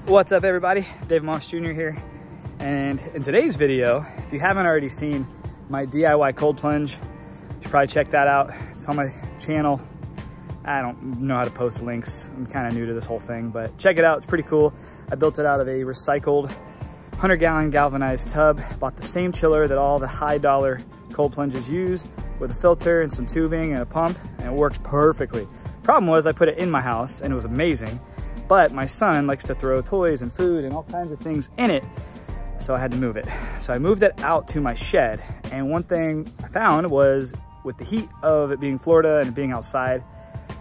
What's up everybody, Dave Moss Jr. here, and in today's video, if you haven't already seen my DIY cold plunge, you should probably check that out. It's on my channel. I don't know how to post links, I'm kind of new to this whole thing, but check it out, it's pretty cool. I built it out of a recycled 100-gallon galvanized tub, bought the same chiller that all the high dollar cold plunges use, with a filter and some tubing and a pump, and it works perfectly. Problem was I put it in my house and it was amazing, but my son likes to throw toys and food and all kinds of things in it, so I had to move it. So I moved it out to my shed, and one thing I found was with the heat of it being Florida and it being outside,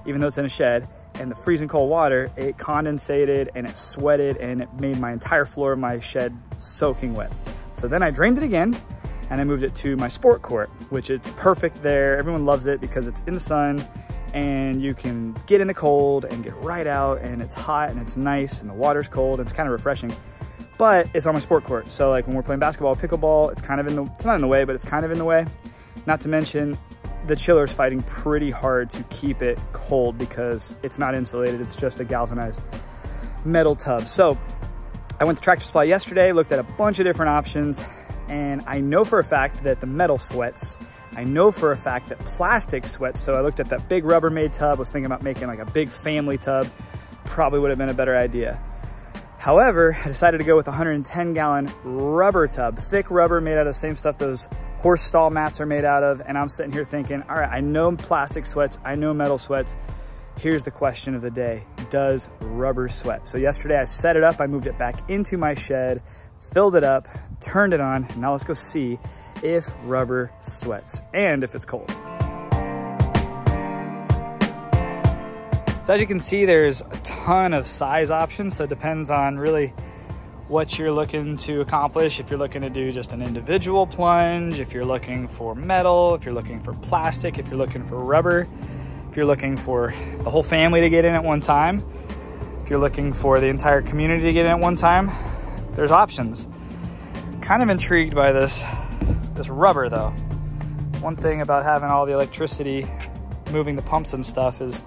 even though it's in a shed, and the freezing cold water, it condensated and it sweated and it made my entire floor of my shed soaking wet. So then I drained it again and I moved it to my sport court, which it's perfect there. Everyone loves it because it's in the sun and you can get in the cold and get right out, and it's hot and it's nice and the water's cold and it's kind of refreshing. But it's on my sport court, so like when we're playing basketball, pickleball, it's kind of it's not in the way, but it's kind of in the way. Not to mention the chiller's fighting pretty hard to keep it cold because it's not insulated, it's just a galvanized metal tub. So I went to Tractor Supply yesterday, looked at a bunch of different options, and I know for a fact that the metal sweats. I know for a fact that plastic sweats, so I looked at that big Rubbermaid tub, was thinking about making like a big family tub. Probably would have been a better idea. However, I decided to go with a 110-gallon rubber tub, thick rubber made out of the same stuff those horse stall mats are made out of, and I'm sitting here thinking, all right, I know plastic sweats, I know metal sweats. Here's the question of the day, does rubber sweat? So yesterday I set it up, I moved it back into my shed, filled it up, turned it on, and now let's go see if rubber sweats and if it's cold. So as you can see, there's a ton of size options, so it depends on really what you're looking to accomplish. If you're looking to do just an individual plunge, if you're looking for metal, if you're looking for plastic, if you're looking for rubber, if you're looking for the whole family to get in at one time, if you're looking for the entire community to get in at one time, there's options. Kind of intrigued by this rubber though. One thing about having all the electricity moving the pumps and stuff is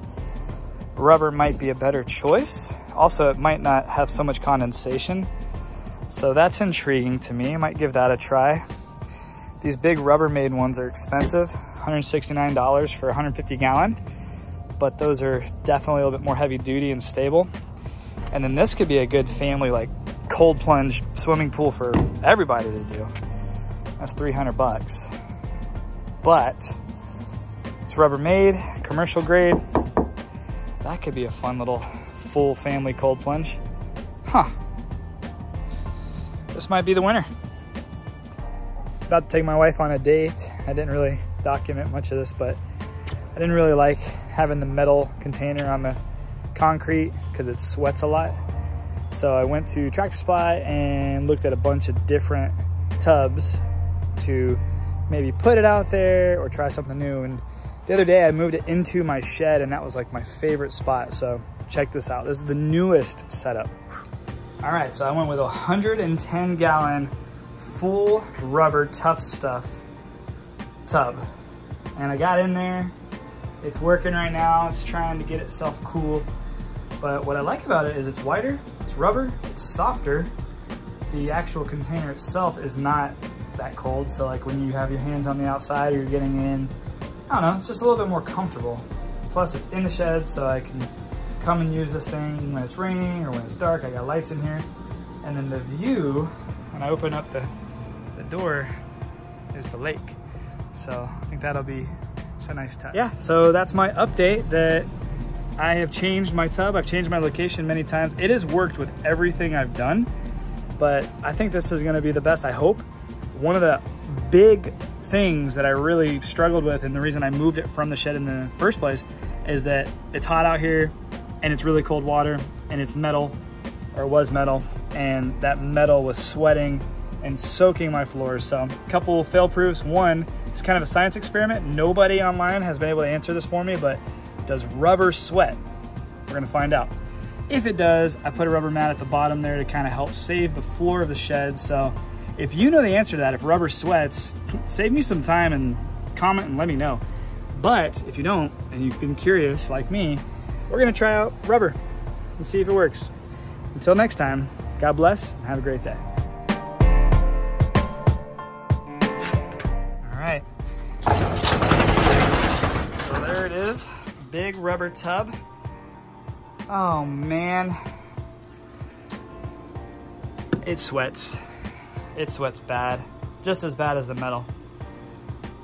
rubber might be a better choice. Also, it might not have so much condensation. So that's intriguing to me. I might give that a try. These big Rubbermaid ones are expensive, $169 for 150 gallon, but those are definitely a little bit more heavy duty and stable. And then this could be a good family like cold plunge swimming pool for everybody to do. That's $300. But it's Rubbermaid, commercial grade. That could be a fun little full family cold plunge. Huh. This might be the winner. About to take my wife on a date. I didn't really document much of this, but I didn't really like having the metal container on the concrete because it sweats a lot. So I went to Tractor Supply and looked at a bunch of different tubs to maybe put it out there or try something new. And the other day I moved it into my shed and that was like my favorite spot. So check this out. This is the newest setup. All right, so I went with a 110-gallon full rubber tough stuff tub. And I got in there. It's working right now. It's trying to get itself cool. But what I like about it is it's wider, it's rubber, it's softer. The actual container itself is not that cold. So like when you have your hands on the outside or you're getting in, I don't know, it's just a little bit more comfortable. Plus it's in the shed, so I can come and use this thing when it's raining or when it's dark. I got lights in here. And then the view, when I open up the door, is the lake. So I think that'll be just a nice touch. Yeah, so that's my update that I have changed my tub. I've changed my location many times. It has worked with everything I've done, but I think this is gonna be the best, I hope. One of the big things that I really struggled with, and the reason I moved it from the shed in the first place, is that it's hot out here and it's really cold water and it's metal, or was metal, and that metal was sweating and soaking my floors. So a couple fail proofs. One, it's kind of a science experiment. Nobody online has been able to answer this for me, but does rubber sweat? We're gonna find out. If it does, I put a rubber mat at the bottom there to kind of help save the floor of the shed. So if you know the answer to that, if rubber sweats, save me some time and comment and let me know. But if you don't, and you've been curious like me, we're gonna try out rubber and see if it works. until next time, God bless and have a great day. All right. So there it is, big rubber tub. Oh man. It sweats. It sweats bad, just as bad as the metal.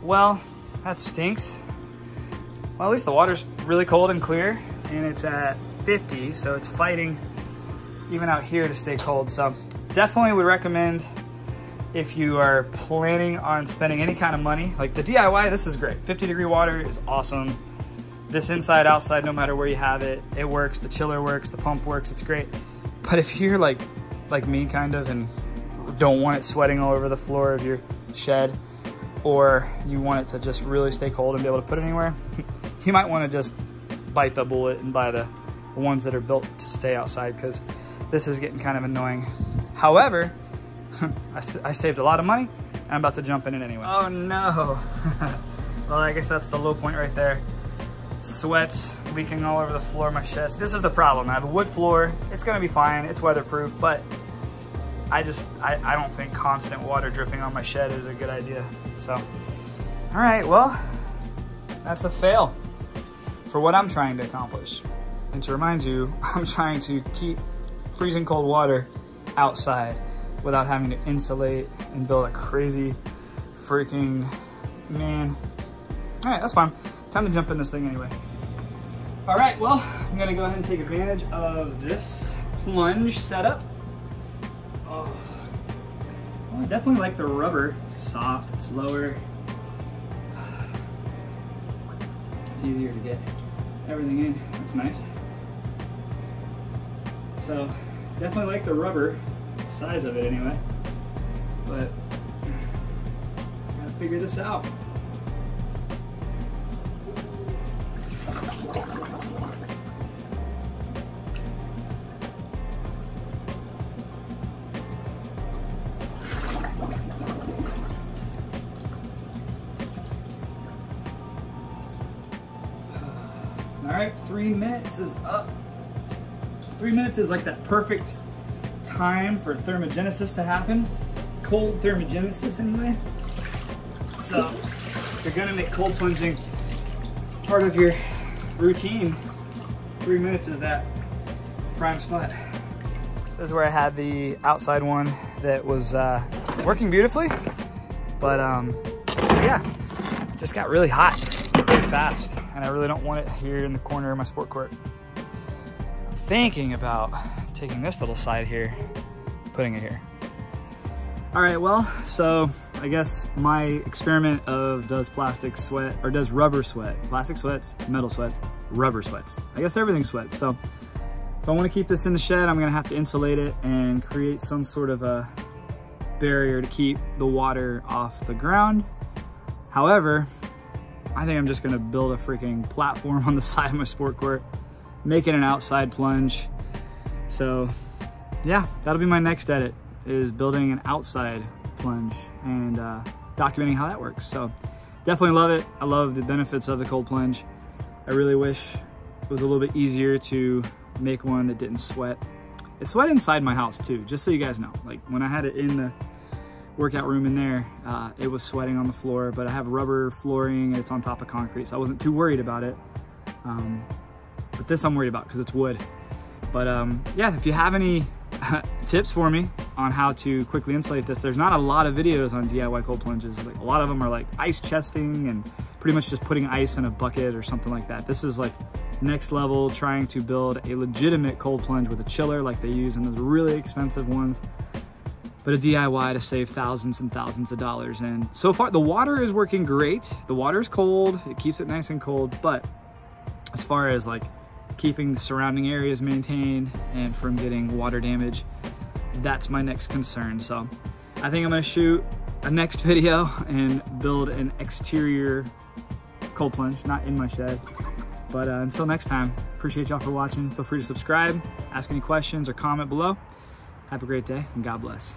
Well, that stinks. Well, at least the water's really cold and clear, and it's at 50, so it's fighting even out here to stay cold. So definitely would recommend, if you are planning on spending any kind of money, like the DIY, this is great. 50-degree water is awesome. This inside, outside, no matter where you have it, it works. The chiller works, the pump works, it's great. But if you're like me kind of, and don't want it sweating all over the floor of your shed, or you want it to just really stay cold and be able to put it anywhere, you might want to just bite the bullet and buy the ones that are built to stay outside, because this is getting kind of annoying. However, I saved a lot of money and I'm about to jump in it anyway. Oh no. Well, I guess that's the low point right there. Sweats leaking all over the floor of my shed. So this is the problem. I have a wood floor. It's gonna be fine. It's weatherproof, but I don't think constant water dripping on my shed is a good idea. So, all right, well, that's a fail for what I'm trying to accomplish. And to remind you, I'm trying to keep freezing cold water outside without having to insulate and build a crazy freaking, man. All right, that's fine. Time to jump in this thing anyway. All right, well, I'm gonna go ahead and take advantage of this Plunge setup. Oh, well, I definitely like the rubber. It's soft, it's lower. It's easier to get everything in. That's nice. So, definitely like the rubber, size of it anyway. But, gotta figure this out. All right, 3 minutes is up. 3 minutes is like that perfect time for thermogenesis to happen. Cold thermogenesis anyway. So if you're gonna make cold plunging part of your routine, 3 minutes is that prime spot. This is where I had the outside one that was working beautifully, but yeah, just got really hot really fast, and I really don't want it here in the corner of my sport court. I'm thinking about taking this little side here, putting it here. All right, well, so I guess my experiment of does plastic sweat or does rubber sweat, plastic sweats, metal sweats, rubber sweats. I guess everything sweats. So if I want to keep this in the shed, I'm gonna have to insulate it and create some sort of a barrier to keep the water off the ground. However, I think I'm just gonna build a freaking platform on the side of my sport court, make it an outside plunge. So yeah, that'll be my next edit, is building an outside plunge and documenting how that works. So definitely love it. I love the benefits of the cold plunge. I really wish it was a little bit easier to make one that didn't sweat. It sweat inside my house too, just so you guys know. Like when I had it in the workout room in there, it was sweating on the floor, but I have rubber flooring, it's on top of concrete, so I wasn't too worried about it. But this I'm worried about because it's wood. But yeah, if you have any tips for me on how to quickly insulate this, there's not a lot of videos on DIY cold plunges. Like a lot of them are like ice chesting and pretty much just putting ice in a bucket or something like that. This is like next level, trying to build a legitimate cold plunge with a chiller like they use in those really expensive ones, but a DIY to save thousands and thousands of dollars. And so far the water is working great. The water is cold, it keeps it nice and cold, but as far as like keeping the surrounding areas maintained and from getting water damage, that's my next concern. So I think I'm gonna shoot a next video and build an exterior cold plunge, not in my shed. But until next time, appreciate y'all for watching. Feel free to subscribe, ask any questions or comment below. Have a great day and God bless.